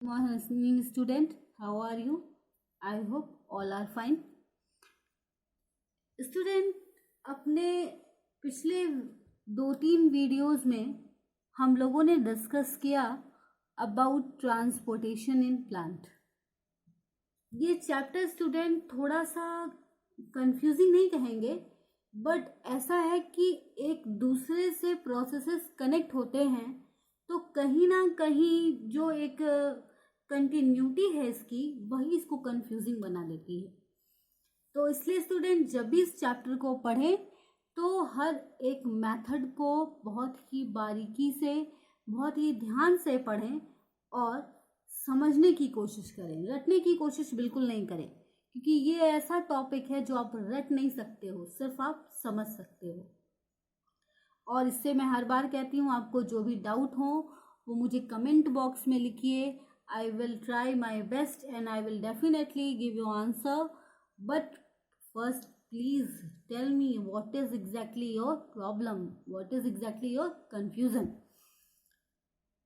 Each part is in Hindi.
Morning student, how are you? I hope all are fine. Student, अपने पिछले 2-3 वीडियोस में हम लोगों ने डिस्कस किया अबाउट ट्रांसपोर्टेशन इन प्लांट। ये चैप्टर स्टूडेंट थोड़ा सा कंफ्यूजिंग नहीं कहेंगे, बट ऐसा है कि एक दूसरे से प्रोसेसेस कनेक्ट होते हैं, तो कहीं ना कहीं जो एक कंटिन्यूटी है इसकी, वही इसको कंफ्यूजिंग बना देती है। तो इसलिए स्टूडेंट जब भी इस चैप्टर को पढ़ें तो हर एक मेथड को बहुत ही बारीकी से, बहुत ही ध्यान से पढ़ें और समझने की कोशिश करें। रटने की कोशिश बिल्कुल नहीं करें, क्योंकि ये ऐसा टॉपिक है जो आप रट नहीं सकते हो, सिर्फ आप समझ सकते हो। और इससे मैं हर बार कहती हूँ, आपको जो भी डाउट हो वो मुझे कमेंट बॉक्स में लिखिए। I will try my best and I will definitely give you answer, but first please tell me what is exactly your problem, what is exactly your confusion.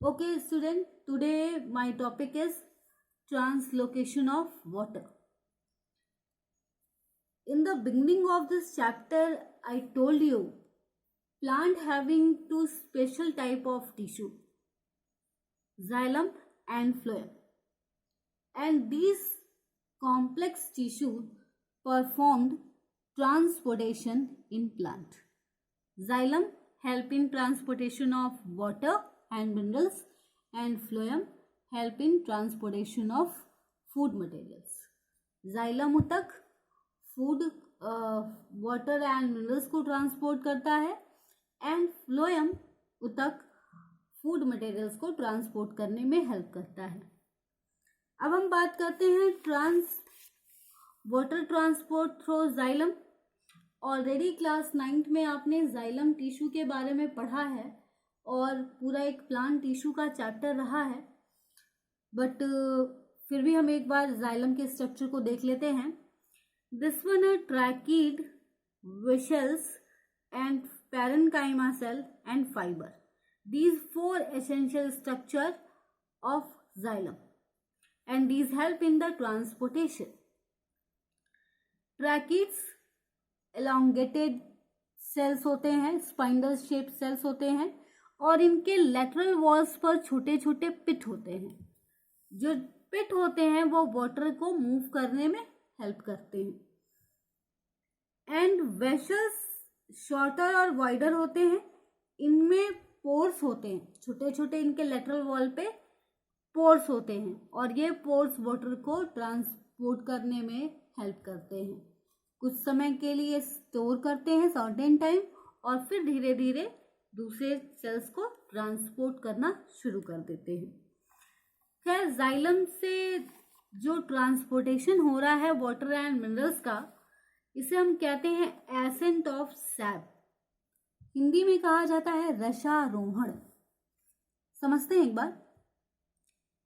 Okay student, today my topic is translocation of water. In the beginning of this chapter I told you plant having two special type of tissue, xylem and phloem, and these complex tissue performed transportation in plant. Xylem help in transportation of water and minerals, and phloem help in transportation of food materials. Xylem उतक फूड वाटर एंड मिनरल्स को ट्रांसपोर्ट करता है, एंड फ्लोएम उतक फूड मटेरियल्स को ट्रांसपोर्ट करने में हेल्प करता है। अब हम बात करते हैं water transport through xylem. Already class 9th में आपने जाइलम टिश्यू के बारे में पढ़ा है और पूरा एक प्लांट टिश्यू का चैप्टर रहा है, बट फिर भी हम एक बार जाइलम के स्ट्रक्चर को देख लेते हैं। दिस वन है tracheid, vessels and parenchyma cell and fibre, these 4 essential structure of xylem, and these help in the transportation. Tracheids elongated cells होते हैं, स्पाइंडल शेप सेल्स होते हैं, और इनके लेटरल वॉल्स पर छोटे छोटे पिट होते हैं। जो पिट होते हैं वो वाटर को मूव करने में हेल्प करते हैं। एंड वेशल्स शॉर्टर और वाइडर होते हैं, इनमें पोर्स होते हैं, छोटे छोटे इनके लेटरल वॉल पे पोर्स होते हैं, और ये पोर्स वाटर को ट्रांसपोर्ट करने में हेल्प करते हैं। कुछ समय के लिए स्टोर करते हैं सर्टेन टाइम, और फिर धीरे धीरे दूसरे सेल्स को ट्रांसपोर्ट करना शुरू कर देते हैं। खैर, जाइलम से जो ट्रांसपोर्टेशन हो रहा है वाटर एंड मिनरल्स का, इसे हम कहते हैं एसेंट ऑफ सैप। हिंदी में कहा जाता है रसारोहण। समझते हैं एक बार।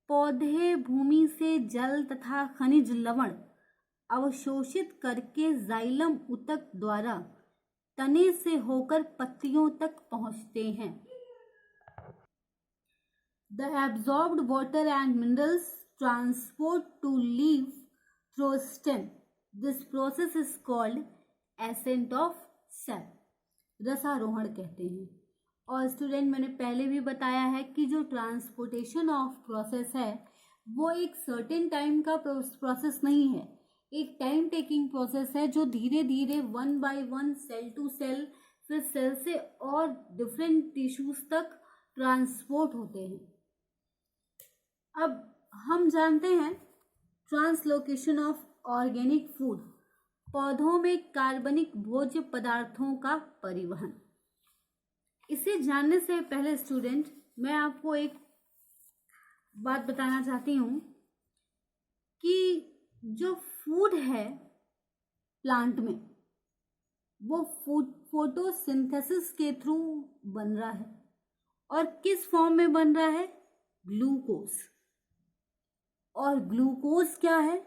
पौधे भूमि से जल तथा खनिज लवण अवशोषित करके जाइलम उतक द्वारा तने से होकर पत्तियों तक पहुंचते हैं। The absorbed water and minerals transport to leave through stem. This process is called ascent of sap, रसारोहण कहते हैं। और स्टूडेंट, मैंने पहले भी बताया है कि जो ट्रांसपोर्टेशन ऑफ प्रोसेस है वो एक सर्टेन टाइम का प्रोसेस नहीं है, एक टाइम टेकिंग प्रोसेस है, जो धीरे धीरे 1 by 1 सेल टू सेल, फिर सेल से और डिफरेंट टिश्यूज तक ट्रांसपोर्ट होते हैं। अब हम जानते हैं ट्रांसलोकेशन ऑफ ऑर्गेनिक फूड, पौधों में कार्बनिक भोज्य पदार्थों का परिवहन। इसे जानने से पहले स्टूडेंट, मैं आपको एक बात बताना चाहती हूँ कि जो फूड है प्लांट में, वो फोटोसिंथेसिस के थ्रू बन रहा है। और किस फॉर्म में बन रहा है? ग्लूकोज। और ग्लूकोज क्या है?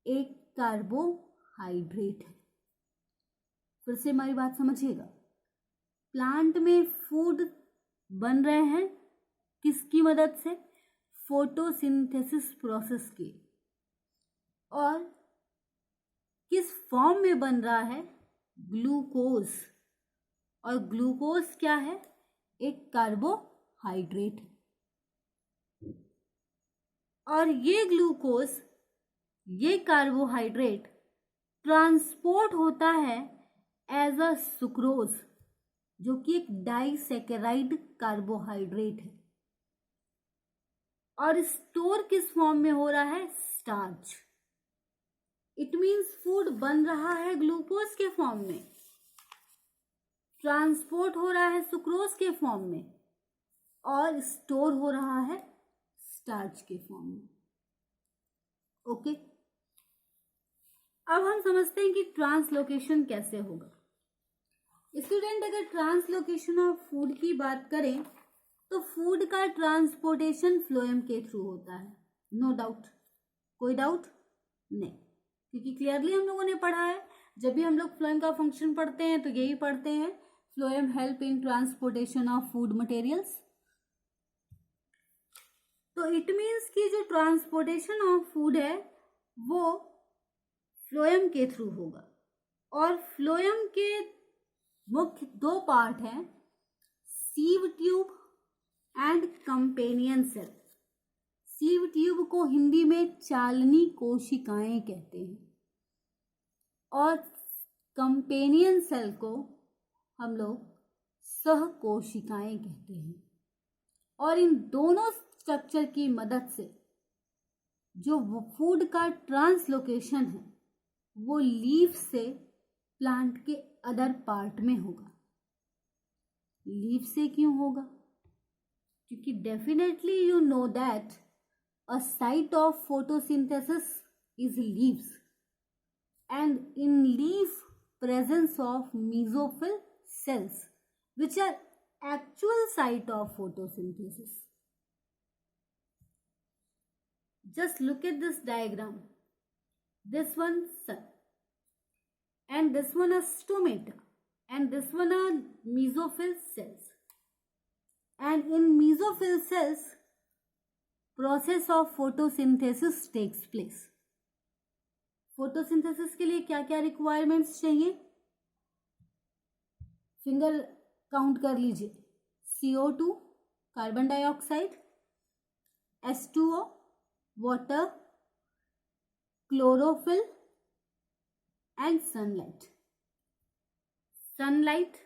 एक कार्बोहाइड्रेट है। फिर से हमारी बात समझिएगा। प्लांट में फूड बन रहे हैं किसकी मदद से? फोटोसिंथेसिस प्रोसेस के, और किस फॉर्म में बन रहा है? ग्लूकोज। और ग्लूकोज क्या है? एक कार्बोहाइड्रेट है। और ये ग्लूकोज, ये कार्बोहाइड्रेट ट्रांसपोर्ट होता है एज अ सुक्रोज, जो कि एक डाइसैकेराइड कार्बोहाइड्रेट है, और स्टोर किस फॉर्म में हो रहा है? स्टार्च। इट मीन्स फूड बन रहा है ग्लूकोज के फॉर्म में, ट्रांसपोर्ट हो रहा है सुक्रोज के फॉर्म में, और स्टोर हो रहा है स्टार्च के फॉर्म में। ओके, अब हम समझते हैं कि ट्रांसलोकेशन कैसे होगा। स्टूडेंट, अगर ट्रांसलोकेशन ऑफ फूड की बात करें तो फूड का ट्रांसपोर्टेशन फ्लोएम के थ्रू होता है, नो डाउट, कोई डाउट नहीं, क्योंकि क्लियरली हम लोगों ने पढ़ा है। जब भी हम लोग फ्लोएम का फंक्शन पढ़ते हैं तो यही पढ़ते हैं, phloem help in transportation of food materials. तो इट मीन्स कि जो ट्रांसपोर्टेशन ऑफ फूड है वो फ्लोएम के थ्रू होगा। और फ्लोएम के मुख्य दो पार्ट हैं, sieve tube and companion cell. Sieve tube को हिंदी में चालनी कोशिकाएं कहते हैं, और कंपेनियन सेल को हम लोग सह कोशिकाएं कहते हैं। और इन दोनों स्ट्रक्चर की मदद से जो फूड का ट्रांसलोकेशन है वो लीफ से प्लांट के अदर पार्ट में होगा। लीफ से क्यों होगा? क्योंकि definitely you know that a site of photosynthesis is leaves, and in leaf presence of mesophyll cells which are actual site of photosynthesis. Just look at this diagram. This one sun, and this one a stomata, and this one are mesophyll cells. And in mesophyll cells, process of photosynthesis takes place. Photosynthesis के लिए क्या क्या रिक्वायरमेंट्स चाहिए? फिंगर काउंट कर लीजिए। CO2 carbon dioxide, H2O water, chlorophyll and sunlight. Sunlight,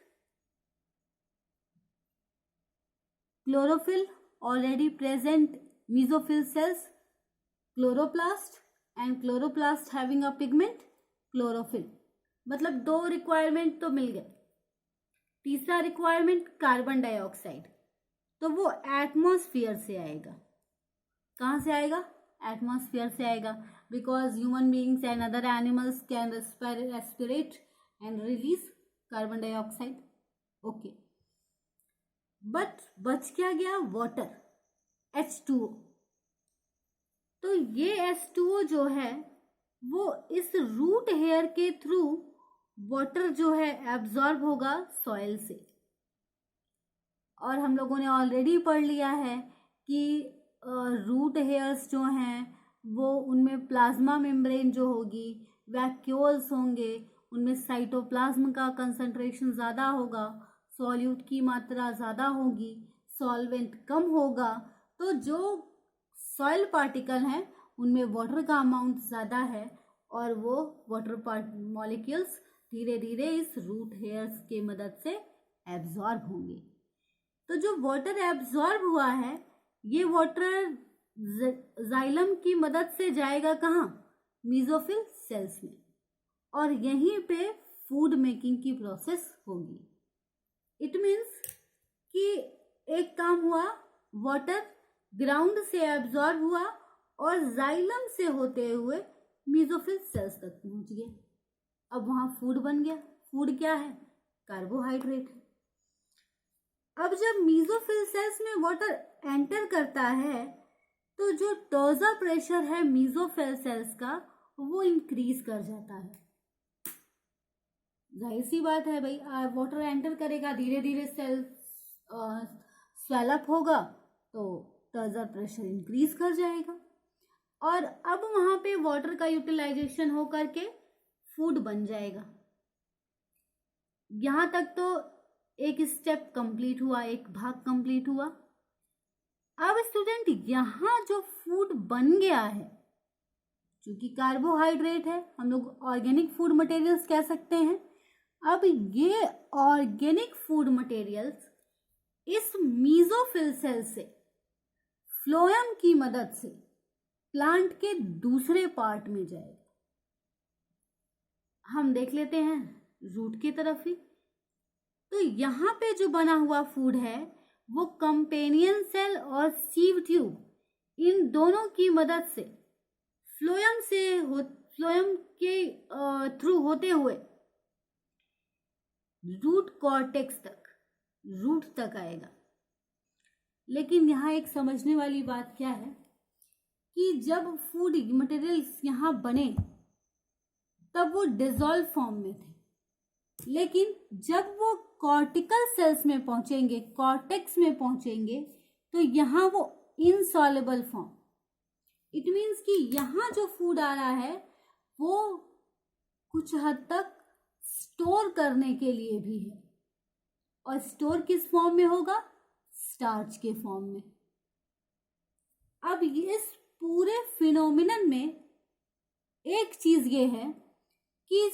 chlorophyll already present mesophyll cells, chloroplast and chloroplast having a pigment chlorophyll. मतलब दो रिक्वायरमेंट तो मिल गए। तीसरा रिक्वायरमेंट कार्बन डाइऑक्साइड, तो वो एटमॉस्फेयर से आएगा। कहाँ से आएगा? एटमॉस्फेयर से आएगा, because human beings and other animals can रेस्पिरेट and release carbon dioxide. Okay, but बच क्या गया? Water, H2O। तो ये H2O जो है वो इस रूट हेयर के थ्रू वाटर जो है एब्जॉर्ब होगा सॉइल से। और हम लोगों ने ऑलरेडी पढ़ लिया है कि रूट हेयर्स जो हैं वो उनमें प्लाज्मा मेम्ब्रेन जो होगी, वैक्यूल्स होंगे, उनमें साइटोप्लाज्म का कंसंट्रेशन ज़्यादा होगा, सॉल्यूट की मात्रा ज़्यादा होगी, सॉल्वेंट कम होगा। तो जो सॉइल पार्टिकल हैं उनमें वाटर का अमाउंट ज़्यादा है, और वो वाटर मॉलिक्यूल्स धीरे धीरे इस रूट हेयर्स के मदद से एब्जॉर्ब होंगे। तो जो वाटर एब्जॉर्ब हुआ है ये वाटर जाइलम की मदद से जाएगा कहाँ? मेसोफिल सेल्स में, और यहीं पे फूड मेकिंग की प्रोसेस होगी। इट मीन्स कि एक काम हुआ, वाटर ग्राउंड से एब्जॉर्ब हुआ और जाइलम से होते हुए मेसोफिल सेल्स तक पहुंच गया। अब वहां फूड बन गया। फूड क्या है? कार्बोहाइड्रेट है। अब जब मेसोफिल सेल्स में वाटर एंटर करता है तो जो टोजा प्रेशर है मेसोफिल सेल्स का वो इंक्रीज कर जाता है। जाहिर सी बात है भाई, वाटर एंटर करेगा, धीरे धीरे सेल स्वेलअप होगा, तो टर्जर प्रेशर इंक्रीज कर जाएगा और अब वहां पे वाटर का यूटिलाइजेशन हो करके फूड बन जाएगा। यहां तक तो एक स्टेप कंप्लीट हुआ, एक भाग कंप्लीट हुआ। अब स्टूडेंट यहां जो फूड बन गया है, क्योंकि कार्बोहाइड्रेट है, हम लोग ऑर्गेनिक फूड मटेरियल्स कह सकते हैं। अब ये ऑर्गेनिक फूड मटेरियल्स इस मीजोफिल सेल से फ्लोएम की मदद से प्लांट के दूसरे पार्ट में जाएगा। हम देख लेते हैं रूट की तरफ ही। तो यहाँ पे जो बना हुआ फूड है वो कंपेनियन सेल और सीव ट्यूब इन दोनों की मदद से फ्लोएम के थ्रू होते हुए रूट कॉर्टेक्स तक, रूट तक आएगा। लेकिन यहाँ एक समझने वाली बात क्या है कि जब फूड मटेरियल्स यहाँ बने तब वो डिसॉल्व फॉर्म में थे, लेकिन जब वो कॉर्टिकल सेल्स में पहुंचेंगे, कॉर्टेक्स में पहुंचेंगे, तो यहाँ वो इनसॉल्युबल फॉर्म, इट मीन्स कि यहाँ जो फूड आ रहा है वो कुछ हद तक स्टोर करने के लिए भी है। और स्टोर किस फॉर्म में होगा? स्टार्च के फॉर्म में। अब इस पूरे फिनोमिनन में एक चीज ये है कि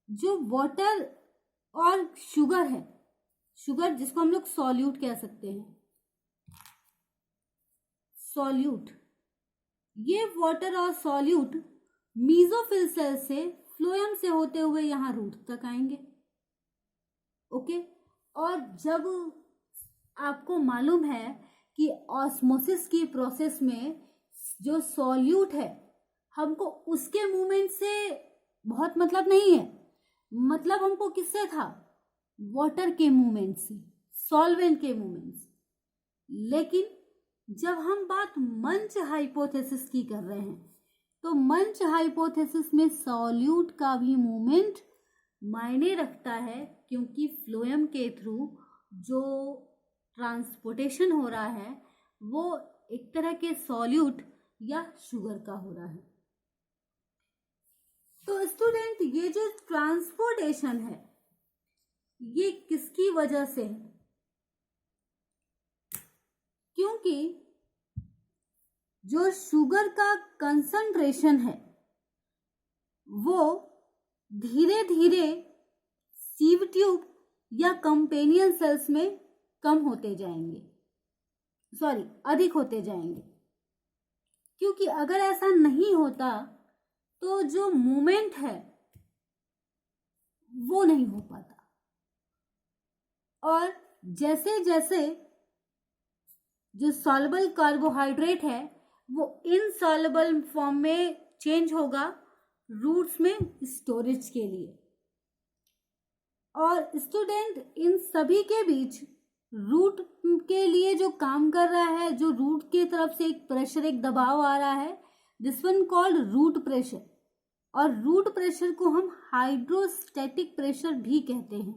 जो वाटर और शुगर है, शुगर जिसको हम लोग सॉल्यूट कह सकते हैं, सॉल्यूट, ये वाटर और सॉल्यूट मीजोफिल सेल से फ्लोएम से होते हुए यहाँ रूट तक आएंगे। ओके। और जब आपको मालूम है कि ऑस्मोसिस की प्रोसेस में जो सॉल्यूट है हमको उसके मूवमेंट से बहुत मतलब नहीं है, मतलब हमको किससे था? वाटर के मूवमेंट से, सॉल्वेंट के मूवमेंट से। लेकिन जब हम बात मंच हाइपोथेसिस की कर रहे हैं तो मंच हाइपोथेसिस में सॉल्यूट का भी मूवमेंट मायने रखता है, क्योंकि फ्लोएम के थ्रू जो ट्रांसपोर्टेशन हो रहा है वो एक तरह के सॉल्यूट या शुगर का हो रहा है। तो स्टूडेंट ये जो ट्रांसपोर्टेशन है ये किसकी वजह से है? क्योंकि जो शुगर का कंसंट्रेशन है वो धीरे धीरे सीव ट्यूब या कंपेनियन सेल्स में कम होते जाएंगे, अधिक होते जाएंगे। क्योंकि अगर ऐसा नहीं होता तो जो मूवमेंट है वो नहीं हो पाता, और जैसे जैसे जो सॉल्युबल कार्बोहाइड्रेट है वो इनसॉल्युबल फॉर्म में चेंज होगा रूट्स में स्टोरेज के लिए। और स्टूडेंट इन सभी के बीच रूट के लिए जो काम कर रहा है, जो रूट की तरफ से एक प्रेशर, एक दबाव आ रहा है, this one called root pressure. और रूट प्रेशर को हम हाइड्रोस्टैटिक प्रेशर भी कहते हैं।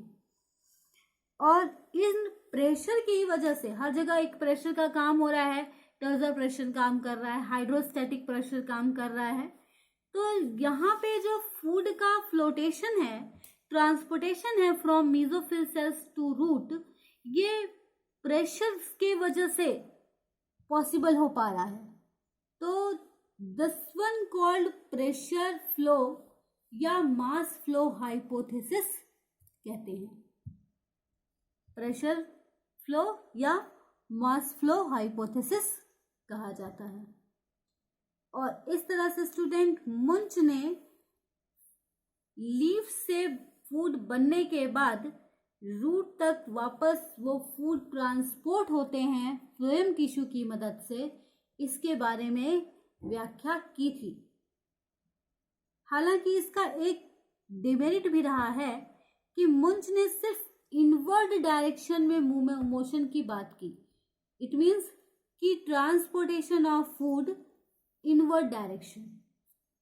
और इन प्रेशर की वजह से हर जगह एक प्रेशर का काम हो रहा है, टर्जर प्रेशर काम कर रहा है, हाइड्रोस्टैटिक प्रेशर काम कर रहा है। तो यहाँ पे जो फूड का फ्लोटेशन है, ट्रांसपोर्टेशन है from mesophyll cells to root, ये प्रेशर के वजह से पॉसिबल हो पा रहा है। तो this one called pressure flow या मास फ्लो हाइपोथेसिस कहते हैं। प्रेशर फ्लो या मास फ्लो हाइपोथेसिस कहा जाता है। और इस तरह से स्टूडेंट मुंच ने लीफ से फूड बनने के बाद रूट तक वापस वो फूड ट्रांसपोर्ट होते हैं फ्लोएम टिश्यू की मदद से, इसके बारे में व्याख्या की थी। हालांकि इसका एक डिमेरिट भी रहा है कि मुंच ने सिर्फ इनवर्ड डायरेक्शन में मोशन की बात की। इट मीन्स कि transportation of food inward direction,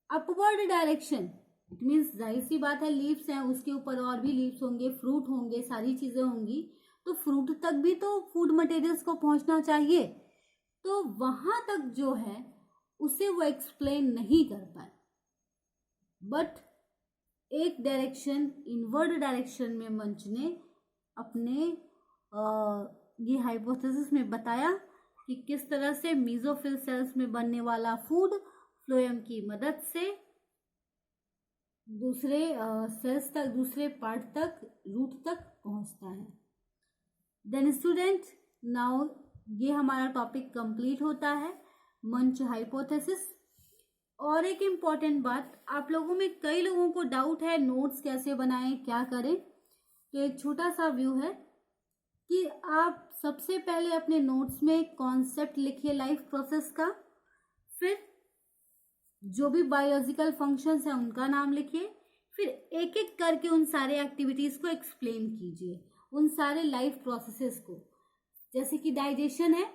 upward direction, it means जाहिर सी बात है लीव्स हैं, उसके ऊपर और भी लीव्स होंगे, फ्रूट होंगे, सारी चीजें होंगी, तो फ्रूट तक भी तो फूड मटेरियल्स को पहुंचना चाहिए। तो वहाँ तक जो है उसे वो एक्सप्लेन नहीं कर पाए, बट एक डायरेक्शन, इनवर्ड डायरेक्शन में मंच ने अपने ये हाइपोथेसिस में बताया कि किस तरह से मीजोफिल सेल्स में बनने वाला फूड फ्लोएम की मदद से दूसरे सेल्स तक, दूसरे पार्ट तक, रूट तक पहुंचता है। देन स्टूडेंट, नाउ ये हमारा टॉपिक कंप्लीट होता है, मंच हाइपोथेसिस। और एक इम्पॉर्टेंट बात, आप लोगों में कई लोगों को डाउट है नोट्स कैसे बनाएं, क्या करें। तो एक छोटा सा व्यू है कि आप सबसे पहले अपने नोट्स में कॉन्सेप्ट लिखिए लाइफ प्रोसेस का, फिर जो भी बायोलॉजिकल फंक्शंस हैं उनका नाम लिखिए, फिर एक एक करके उन सारे एक्टिविटीज़ को एक्सप्लेन कीजिए, उन सारे लाइफ प्रोसेसेस को। जैसे कि डाइजेशन है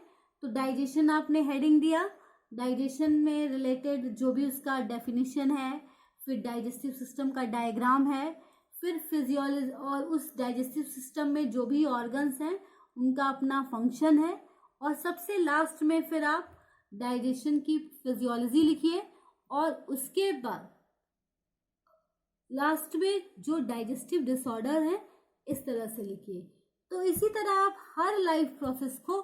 तो डाइजेशन आपने हेडिंग दिया, डाइजेशन में रिलेटेड जो भी उसका डेफिनेशन है, फिर डाइजेस्टिव सिस्टम का डायग्राम है, फिर फिजियोलॉजी और उस डाइजेस्टिव सिस्टम में जो भी ऑर्गन्स हैं उनका अपना फंक्शन है, और सबसे लास्ट में फिर आप डाइजेशन की फिजियोलॉजी लिखिए, और उसके बाद लास्ट में जो डाइजेस्टिव डिसऑर्डर है इस तरह से लिखिए। तो इसी तरह आप हर लाइफ प्रोसेस को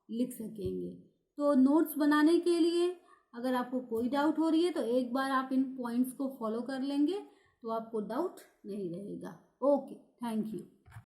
लिख सकेंगे। तो नोट्स बनाने के लिए अगर आपको कोई डाउट हो रही है तो एक बार आप इन पॉइंट्स को फॉलो कर लेंगे तो आपको डाउट नहीं रहेगा। Okay, thank you.